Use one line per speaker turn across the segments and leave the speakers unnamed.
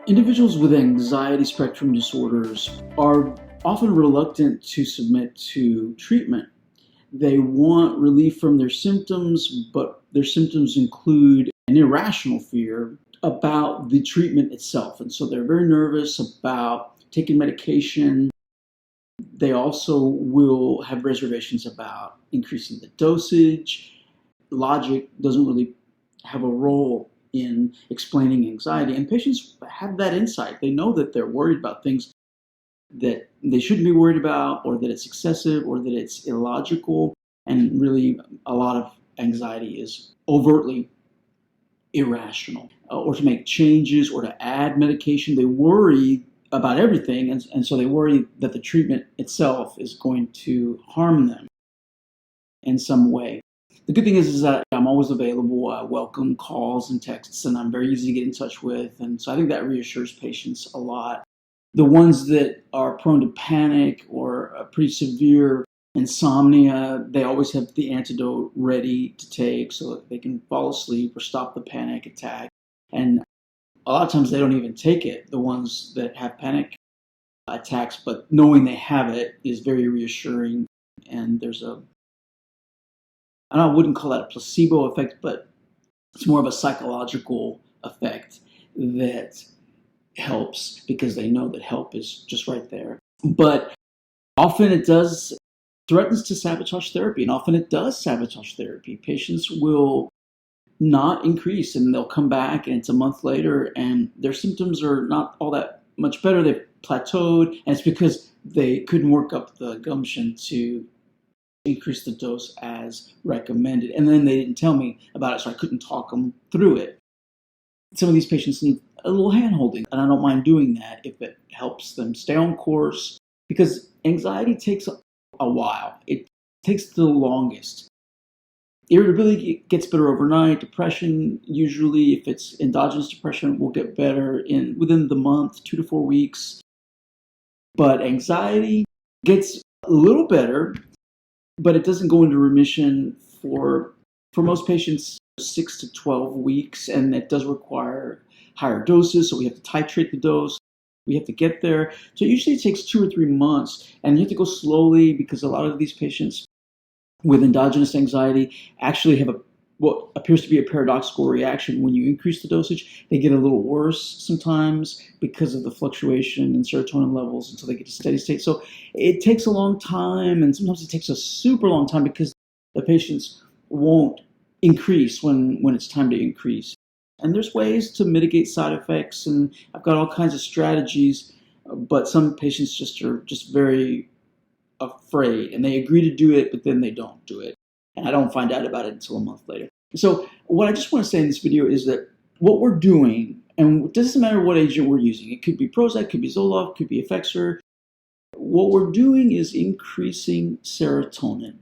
Individuals with anxiety spectrum disorders are often reluctant to submit to treatment. They want relief from their symptoms, but their symptoms include an irrational fear about the treatment itself. And so they're very nervous about taking medication. They also will have reservations about increasing the dosage. Logic doesn't really have a role in explaining anxiety, and patients have that insight. They know that they're worried about things that they shouldn't be worried about, or that it's excessive, or that it's illogical, and really a lot of anxiety is overtly irrational. Or to make changes or to add medication, they worry about everything, and so they worry that the treatment itself is going to harm them in some way. The good thing is that I'm always available. I welcome calls and texts, and I'm very easy to get in touch with. And so I think that reassures patients a lot. The ones that are prone to panic or a pretty severe insomnia, they always have the antidote ready to take so that they can fall asleep or stop the panic attack. And a lot of times they don't even take it, the ones that have panic attacks, but knowing they have it is very reassuring. And there's I wouldn't call that a placebo effect, but it's more of a psychological effect that helps because they know that help is just right there. But often it threatens to sabotage therapy, and often it does sabotage therapy. Patients will not increase, and they'll come back, and it's a month later, and their symptoms are not all that much better. They've plateaued, and it's because they couldn't work up the gumption to increase the dose as recommended. And then they didn't tell me about it, so I couldn't talk them through it. Some of these patients need a little hand-holding, and I don't mind doing that if it helps them stay on course, because anxiety takes a while. It takes the longest. Irritability gets better overnight. Depression, usually, if it's endogenous depression, will get better within the month, 2 to 4 weeks. But anxiety gets a little better, but it doesn't go into remission for most patients 6 to 12 weeks, and it does require higher doses, so we have to titrate the dose. We have to get there. So usually it takes 2 or 3 months, and you have to go slowly because a lot of these patients with endogenous anxiety actually have what appears to be a paradoxical reaction. When you increase the dosage, they get a little worse sometimes because of the fluctuation in serotonin levels until they get to steady state. So it takes a long time, and sometimes it takes a super long time because the patients won't increase when it's time to increase. And there's ways to mitigate side effects, and I've got all kinds of strategies, but some patients are just very afraid, and they agree to do it, but then they don't do it. And I don't find out about it until a month later. So what I just want to say in this video is that what we're doing, and it doesn't matter what agent we're using, it could be Prozac, it could be Zoloft, it could be Effexor, what we're doing is increasing serotonin.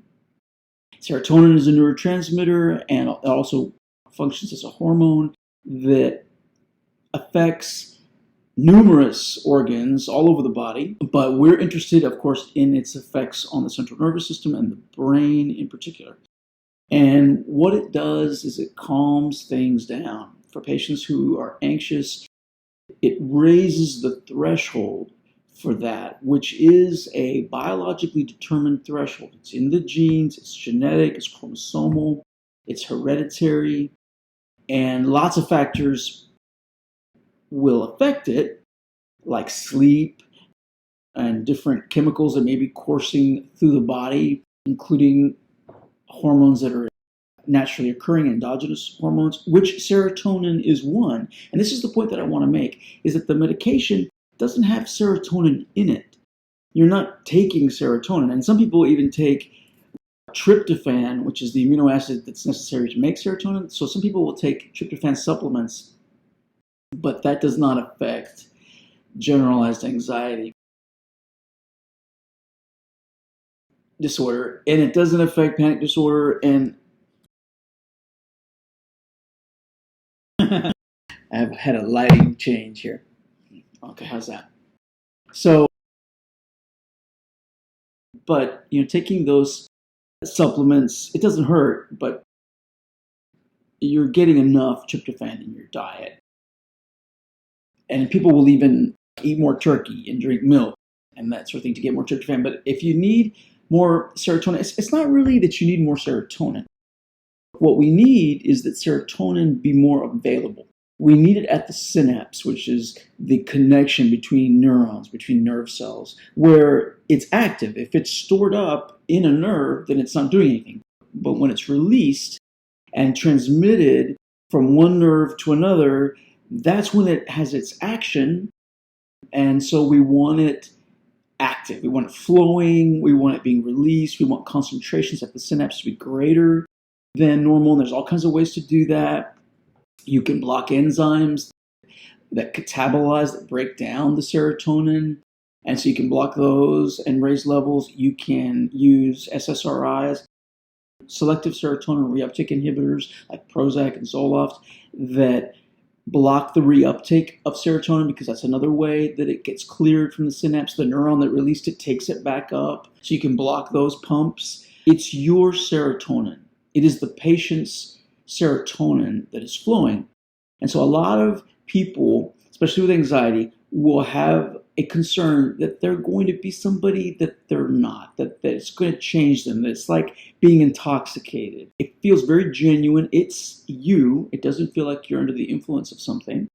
Serotonin is a neurotransmitter, and it also functions as a hormone that affects numerous organs all over the body, but we're interested, of course, in its effects on the central nervous system and the brain in particular. And what it does is it calms things down. For patients who are anxious, it raises the threshold for that, which is a biologically determined threshold. It's in the genes, it's genetic, it's chromosomal, it's hereditary, and lots of factors will affect it, like sleep and different chemicals that may be coursing through the body, including hormones that are naturally occurring, endogenous hormones, which serotonin is one. And this is the point that I want to make, is that the medication doesn't have serotonin in it. You're not taking serotonin. And some people even take tryptophan, which is the amino acid that's necessary to make serotonin. So some people will take tryptophan supplements, but that does not affect generalized anxiety disorder, and it doesn't affect panic disorder. And I've had a lighting change here. Okay, how's that? So, but taking those supplements, it doesn't hurt, but you're getting enough tryptophan in your diet. And people will even eat more turkey and drink milk and that sort of thing to get more tryptophan. But if you need more serotonin, it's not really that you need more serotonin. What we need is that serotonin be more available. We need it at the synapse, which is the connection between neurons, between nerve cells, where it's active. If it's stored up in a nerve, then it's not doing anything. But when it's released and transmitted from one nerve to another, that's when it has its action. And so we want it active. We want it flowing. We want it being released. We want concentrations at the synapse to be greater than normal. And there's all kinds of ways to do that. You can block enzymes that catabolize, that break down the serotonin. And so you can block those and raise levels. You can use SSRIs, selective serotonin reuptake inhibitors like Prozac and Zoloft, that block the reuptake of serotonin, because that's another way that it gets cleared from the synapse. The neuron that released it takes it back up. So you can block those pumps. It's your serotonin. It is the patient's serotonin that is flowing. And so a lot of people, especially with anxiety, will have a concern that they're going to be somebody that they're not, that it's going to change them. It's like being intoxicated. It feels very genuine. It's you. It doesn't feel like you're under the influence of something,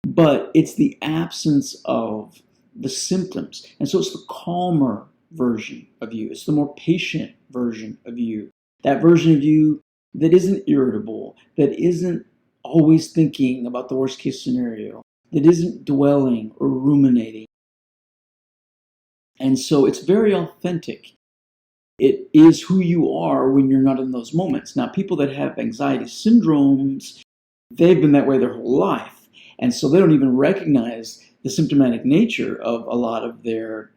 but it's the absence of the symptoms. And so it's the calmer version of you. It's the more patient version of you. That version of you that isn't irritable, that isn't always thinking about the worst case scenario, that isn't dwelling or ruminating. And so it's very authentic. It is who you are when you're not in those moments. Now, people that have anxiety syndromes, they've been that way their whole life. And so they don't even recognize the symptomatic nature of a lot of their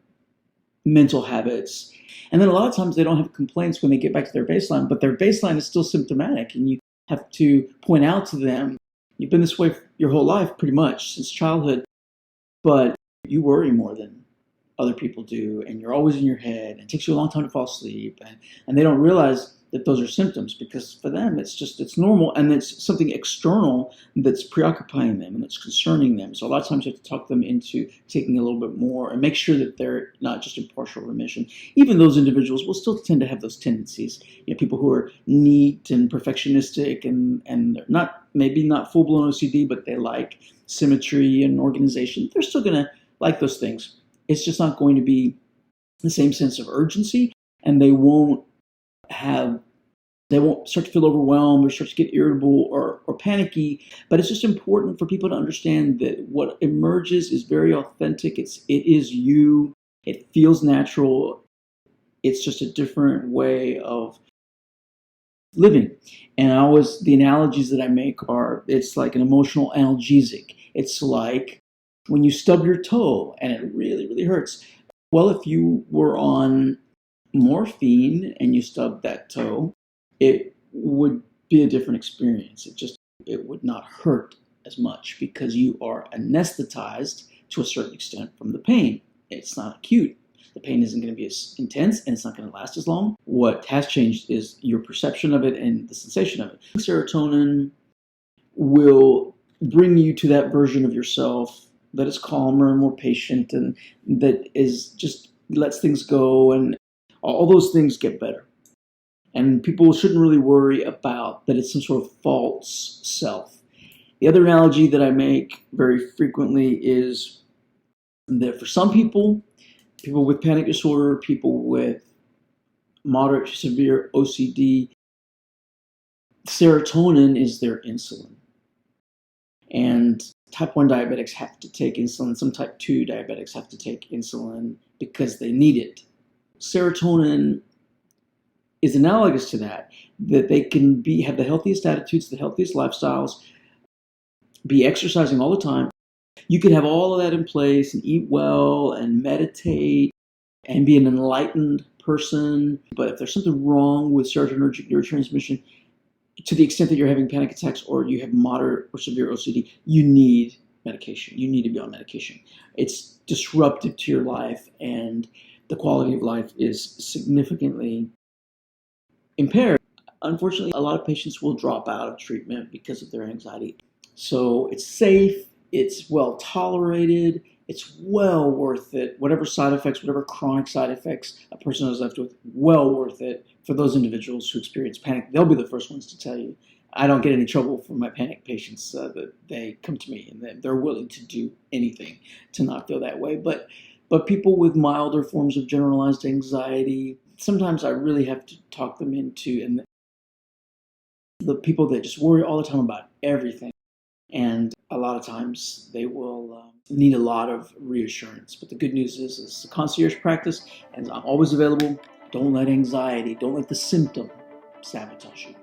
mental habits. And then a lot of times they don't have complaints when they get back to their baseline, but their baseline is still symptomatic. And you have to point out to them, you've been this way your whole life pretty much since childhood, but you worry more than other people do, and you're always in your head, and it takes you a long time to fall asleep, and they don't realize that those are symptoms, because for them it's normal, and it's something external that's preoccupying them and that's concerning them. So a lot of times you have to talk them into taking a little bit more and make sure that they're not just in partial remission. Even those individuals will still tend to have those tendencies. People who are neat and perfectionistic, and they're maybe not full-blown OCD, but they like symmetry and organization. They're still going to like those things. It's just not going to be the same sense of urgency, and they won't start to feel overwhelmed or start to get irritable or panicky. But it's just important for people to understand that what emerges is very authentic. It is you. It feels natural. It's just a different way of living. And the analogies that I make are, it's like an emotional analgesic. It's like when you stub your toe and it really, really hurts. Well, if you were on morphine and you stubbed that toe, it would be a different experience. It would not hurt as much because you are anesthetized to a certain extent from the pain. It's not acute. The pain isn't going to be as intense, and it's not going to last as long. What has changed is your perception of it and the sensation of it. Serotonin will bring you to that version of yourself that is calmer and more patient, and that is just lets things go, and all those things get better. And people shouldn't really worry about that it's some sort of false self. The other analogy that I make very frequently is that for some people with panic disorder, people with moderate to severe OCD, serotonin is their insulin. And type 1 diabetics have to take insulin. Some type 2 diabetics have to take insulin because they need it. Serotonin is analogous to that they can have the healthiest attitudes, the healthiest lifestyles, be exercising all the time. You can have all of that in place and eat well and meditate and be an enlightened person. But if there's something wrong with serotonergic neurotransmission, to the extent that you're having panic attacks or you have moderate or severe OCD, you need medication. You need to be on medication. It's disruptive to your life, and the quality of life is significantly impaired. Unfortunately, a lot of patients will drop out of treatment because of their anxiety. So it's safe It's well tolerated. It's well worth it. Whatever side effects, whatever chronic side effects a person is left with, well worth it for those individuals who experience panic. They'll be the first ones to tell you. I don't get any trouble from my panic patients that they come to me and they're willing to do anything to not feel that way. But people with milder forms of generalized anxiety, sometimes I really have to talk them into, and the people that just worry all the time about everything. And a lot of times they will need a lot of reassurance. But the good news is it's a concierge practice, and I'm always available. Don't let anxiety, don't let the symptom sabotage you.